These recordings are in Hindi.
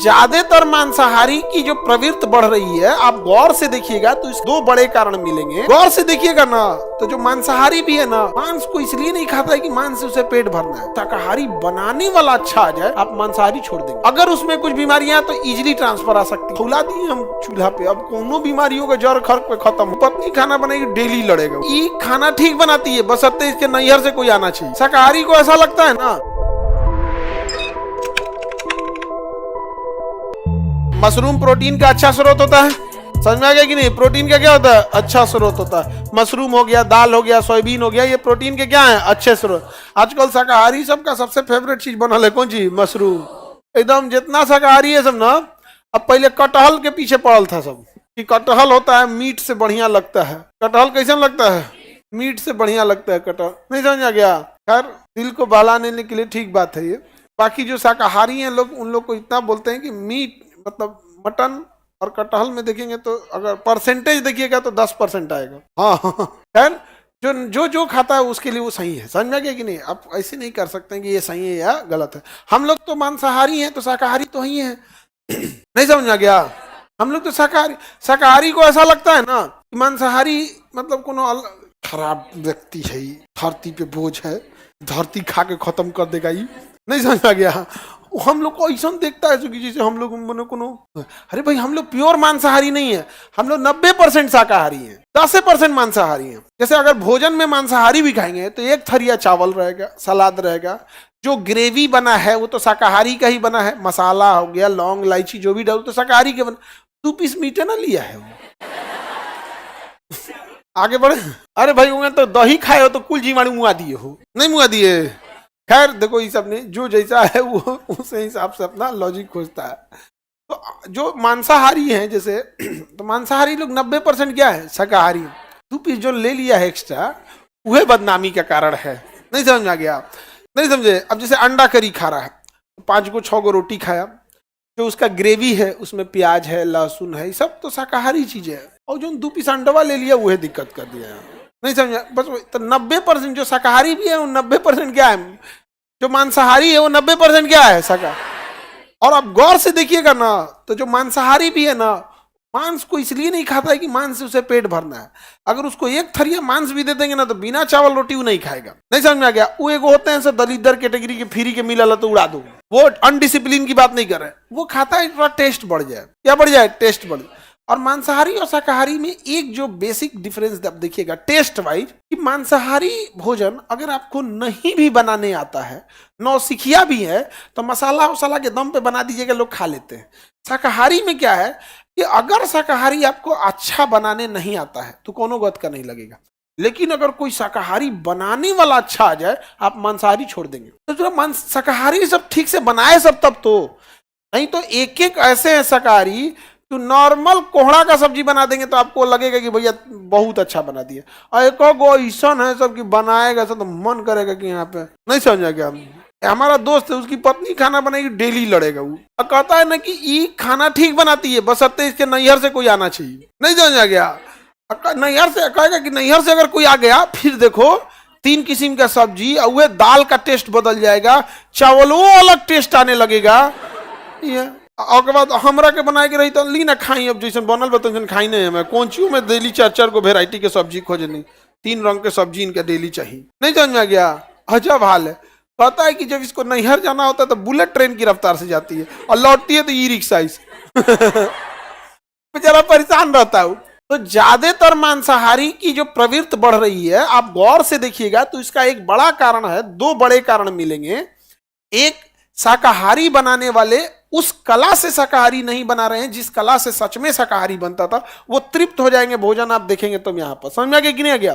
ज्यादातर मांसाहारी की जो प्रवृत्ति बढ़ रही है, आप गौर से देखिएगा तो इस दो बड़े कारण मिलेंगे। गौर से देखिएगा ना तो जो मांसाहारी भी है ना, मांस को इसलिए नहीं खाता है कि मांस से उसे पेट भरना है। शाकाहारी बनाने वाला अच्छा आ जाए, आप मांसाहारी छोड़ देंगे। अगर उसमें कुछ बीमारियां तो इजिली ट्रांसफर आ सकती है। खौला दिए हम चूल्हा पे, अब कोनो बीमारियों का जड़ खर्क पे खत्म। पत्नी खाना बनाएगी, डेली लड़ेगा। ये खाना ठीक बनाती है, बशर्ते इसके नैहर से कोई आना चाहिए। शाकाहारी को ऐसा लगता है ना, मशरूम प्रोटीन का अच्छा स्रोत होता है। समझ में आ गया कि नहीं? प्रोटीन का क्या होता है? अच्छा स्रोत होता है। मशरूम हो गया, दाल हो गया, सोयाबीन हो गया, ये प्रोटीन के क्या है? अच्छे स्रोत। आजकल शाकाहारी सबका सबसे फेवरेट चीज बनल है, कौन चीज? मशरूम। एकदम जितना शाकाहारी है सब ना, अब पहले कटहल के पीछे पड़ल था सब कि कटहल होता है मीट से बढ़िया लगता है। कटहल कैसा लगता है? मीट से बढ़िया लगता है कटहल। नहीं समझ आ गया? खैर, दिल को बहलाने के लिए ठीक बात है ये। बाकी जो शाकाहारी हैं लोग, उन लोग को इतना बोलते हैं कि मीट मतलब मटन और कटहल में देखेंगे तो अगर परसेंटेज देखिएगा तो 10% आएगा। हाँ खैर, जो खाता है उसके लिए वो सही है। समझ में गया कि नहीं? आप ऐसे नहीं कर सकते हैं कि ये सही है या गलत है। हम लोग तो मांसाहारी हैं तो शाकाहारी तो ही है। नहीं समझ में गया? हम लोग तो शाकाहारी को ऐसा लगता है ना कि मांसाहारी मतलब कोनो खराब व्यक्ति है, धरती पे बोझ है, धरती खा के खत्म कर देगा। ये नहीं समझ में गया? हम लोग को ऐसा देखता है कि जैसे हम लोग अरे भाई, हम लोग प्योर मांसाहारी नहीं है। हम लोग 90% शाकाहारी हैं, 10% मांसाहारी हैं। जैसे अगर भोजन में मांसाहारी भी खाएंगे तो एक थरिया चावल रहेगा, सलाद रहेगा, जो ग्रेवी बना है वो तो शाकाहारी का ही बना है। मसाला हो गया, लौंग इलायची जो भी डालो तो शाकाहारी के बना। 2 पीस मीट ना लिया है वो। आगे बढ़े। अरे भाई, उन्हें तो दही खाए हो तो कुल जीवाणु मुआ दिए हो, नहीं मुआ दिए। खैर देखो, ये सब ने जो जैसा है वो उसे हिसाब से अपना लॉजिक खोजता है। तो जो मांसाहारी हैं जैसे, तो मांसाहारी लोग 90% क्या है? शाकाहारी। 2 पीस जो ले लिया है एक्स्ट्रा, वह बदनामी का कारण है। नहीं समझ में आ गया? नहीं समझे? अब जैसे अंडा करी खा रहा है, 5 को 6 को रोटी खाया, जो उसका ग्रेवी है उसमें प्याज है, लहसुन है, ये सब तो शाकाहारी चीज है। और जो 2 पीस अंडवा ले लिया वह दिक्कत कर दिया है। नहीं समझा? बस तो 90% जो शाकाहारी भी है वो 90% क्या है? जो मांसाहारी है वो 90% क्या है? शाकाहारी। और आप गौर से देखिएगा ना तो जो मांसाहारी भी है ना, मांस को इसलिए नहीं खाता है कि मांस से उसे पेट भरना है। अगर उसको एक थरिया मांस भी दे देंगे ना तो बिना चावल रोटी वो नहीं खाएगा। नहीं समझ में आ गया? वो एक होते हैं सब दलिद्र कैटेगरी के, फ्री के मिला तो उड़ा दो। वो अनडिसिप्लिन की बात नहीं कर रहे, वो खाता है थोड़ा टेस्ट बढ़ जाए। क्या बढ़ जाए? टेस्ट बढ़ जाए। और मांसाहारी और शाकाहारी में एक जो बेसिक डिफरेंस आप देखिएगा टेस्ट वाइज, कि मांसाहारी भोजन अगर आपको नहीं भी बनाने आता है, नौसिखिया भी है, तो मसाला वसाला के दम पे बना दीजिएगा, लोग खा लेते हैं। शाकाहारी में क्या है कि अगर शाकाहारी आपको अच्छा बनाने नहीं आता है तो कोनो गत का नहीं लगेगा। लेकिन अगर कोई शाकाहारी बनाने वाला अच्छा आ जाए, आप मांसाहारी छोड़ देंगे। तो जो शाकाहारी सब ठीक से बनाए सब तब तो, नहीं तो एक एक ऐसे हैं शाकाहारी तो नॉर्मल कोहड़ा का सब्जी बना देंगे तो आपको लगेगा कि भैया बहुत अच्छा बना दिया। और एक गो ऐसा है सब कि बनाएगा सब तो मन करेगा कि यहाँ पे। नहीं समझा क्या? हमारा दोस्त है, उसकी पत्नी खाना बनाएगी, डेली लड़ेगा वो। और कहता है ना कि ये खाना ठीक बनाती है, बशर्ते इसके नैहर से कोई आना चाहिए। नहीं समझा गया? नैहर से कहेगा कि नैहर से अगर कोई आ गया, फिर देखो 3 किस्म का सब्जी और वह दाल का टेस्ट बदल जाएगा, चावलों अलग टेस्ट आने लगेगा। और के बाद हमरा के बनाए के रही तो ली ना खाई, अब जैसे बनल बतन खाई नहीं है। मैं कौन चीज में डेली 4 को वेराइटी के सब्जी खोजनी, 3 रंग के सब्जी इनका डेली चाहिए। नहीं समझ में आ गया? अजब हाल है। पता है कि जब इसको नैहर जाना होता है तो बुलेट ट्रेन की रफ्तार से जाती है और लौटती है तो ई रिक्शा बेचारा परेशान रहता है। तो ज्यादातर मांसाहारी की जो प्रवृत्ति बढ़ रही है, आप गौर से देखिएगा तो इसका एक बड़ा कारण है, 2 बड़े कारण मिलेंगे। एक, शाकाहारी बनाने वाले उस कला से शाकाहारी नहीं बना रहे हैं जिस कला से सच में शाकाहारी बनता था। वो तृप्त हो जाएंगे भोजन, आप देखेंगे तो यहाँ पर। समझ में आ गया कि नहीं आ गया?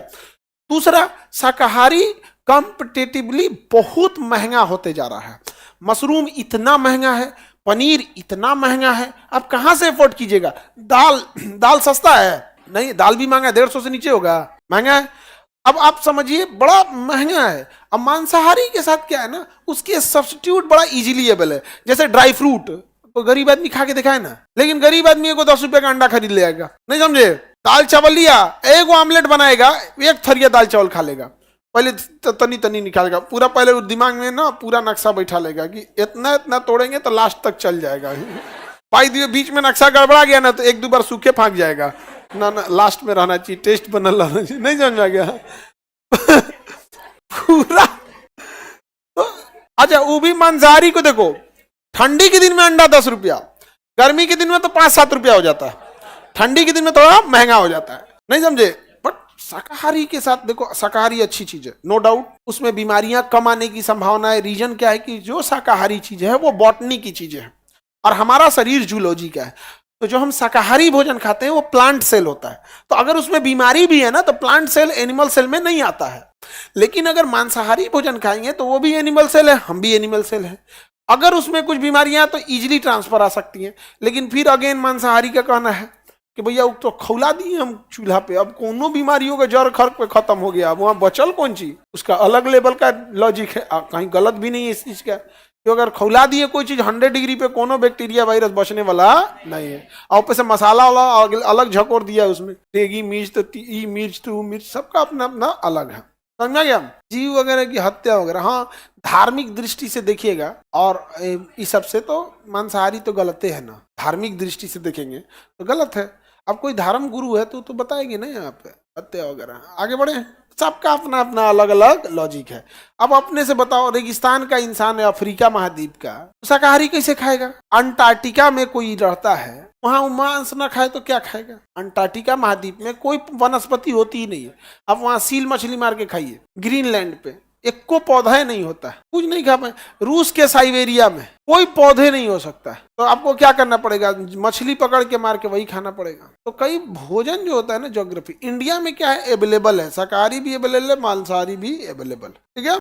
दूसरा, शाकाहारी कॉम्पिटिटिवली बहुत महंगा होते जा रहा है। मशरूम इतना महंगा है, पनीर इतना महंगा है, आप कहां से अफोर्ड कीजिएगा? दाल सस्ता है? नहीं, दाल भी महंगा है, 150 से नीचे होगा, महंगा है। अब आप समझिए बड़ा महंगा है। अब मांसाहारी के साथ क्या है ना, उसके सब्स्टिट्यूट बड़ा इजीली अवेलेबल है। जैसे ड्राई फ्रूट तो गरीब आदमी खा के दिखाए ना, लेकिन गरीब आदमी को 10 रुपए का अंडा खरीद ले आएगा। नहीं समझे? दाल चावल लिया, 1 आमलेट बनाएगा, 1 थरिया दाल चावल खा लेगा। पहले तनी तनी निकालेगा पूरा, पहले वो दिमाग में ना पूरा नक्शा बैठा लेगा कि इतना इतना तोड़ेंगे तो लास्ट तक चल जाएगा। भाई दिए बीच में नक्शा गड़बड़ा गया ना तो एक दो बार सूखे फाँक जाएगा ना, ना लास्ट में रहना चाहिए, टेस्ट बनल रहना चाहिए, नहीं समझ में गया। पूरा तो अच्छा, वो भी मांसाहारी को देखो, ठंडी के दिन में अंडा 10 रुपया, गर्मी के दिन में तो 5-7 रुपया हो जाता है, ठंडी के दिन में थोड़ा महंगा हो जाता है, नहीं समझे। बट शाकाहारी के साथ देखो, शाकाहारी अच्छी चीज है, नो डाउट, उसमें बीमारियां कम आने की संभावना है। रीजन क्या है कि जो शाकाहारी चीज है वो बॉटनी की चीजें है और हमारा शरीर जूलॉजी का है। तो जो हम शाकाहारी भोजन खाते हैं वो प्लांट सेल होता है, तो अगर उसमें बीमारी भी है ना तो प्लांट सेल एनिमल सेल में नहीं आता है। लेकिन अगर मांसाहारी भोजन खाएंगे तो वो भी एनिमल सेल है, हम भी एनिमल सेल है, अगर उसमें कुछ बीमारियां तो इजीली ट्रांसफर आ सकती हैं। लेकिन फिर अगेन मांसाहारी का कहना है कि भैया तो खौला दिए हम चूल्हा पे, अब कोनो बीमारियों का जड़ खर्क पे खत्म हो गया, अब वहां बचल कौन चीज, उसका अलग लेवल का लॉजिक है, कहीं गलत भी नहीं है इस चीज का। तो अगर खौला दिए कोई चीज 100 डिग्री पे कोनो बैक्टीरिया वायरस बचने वाला नहीं है, और ऊपर से मसाला वाला अलग झकोर दिया उसमें, तेगी मिर्च तो ई मिर्च तो मिर्च, सबका अपना अपना अलग है, समझा गया। जीव वगैरह की हत्या वगैरह, हाँ धार्मिक दृष्टि से देखिएगा, और इस सब से तो मांसाहारी तो गलत है ना, धार्मिक दृष्टि से देखेंगे तो गलत है। अब कोई धर्म गुरु है तो बताएंगे ना यहाँ पे हत्या वगैरह। आगे बढ़े, सबका अपना अपना अलग अलग लॉजिक है। अब अपने से बताओ, रेगिस्तान का इंसान है, अफ्रीका महाद्वीप का, शाकाहारी कैसे खाएगा? अंटार्कटिका में कोई रहता है, वहां मांस ना खाए तो क्या खाएगा? अंटार्कटिका महाद्वीप में कोई वनस्पति होती ही नहीं है, अब वहां सील मछली मार के खाइए। ग्रीनलैंड पे एक को पौधा नहीं होता है, कुछ नहीं खा पाए। रूस के साइबेरिया में कोई पौधे नहीं हो सकता है, तो आपको क्या करना पड़ेगा? मछली पकड़ के मार के वही खाना पड़ेगा। तो कई भोजन जो होता है ना, ज्योग्राफी, इंडिया में क्या है, अवेलेबल है, शाकाहारी भी अवेलेबल है, मांसाहारी भी अवेलेबल, ठीक है।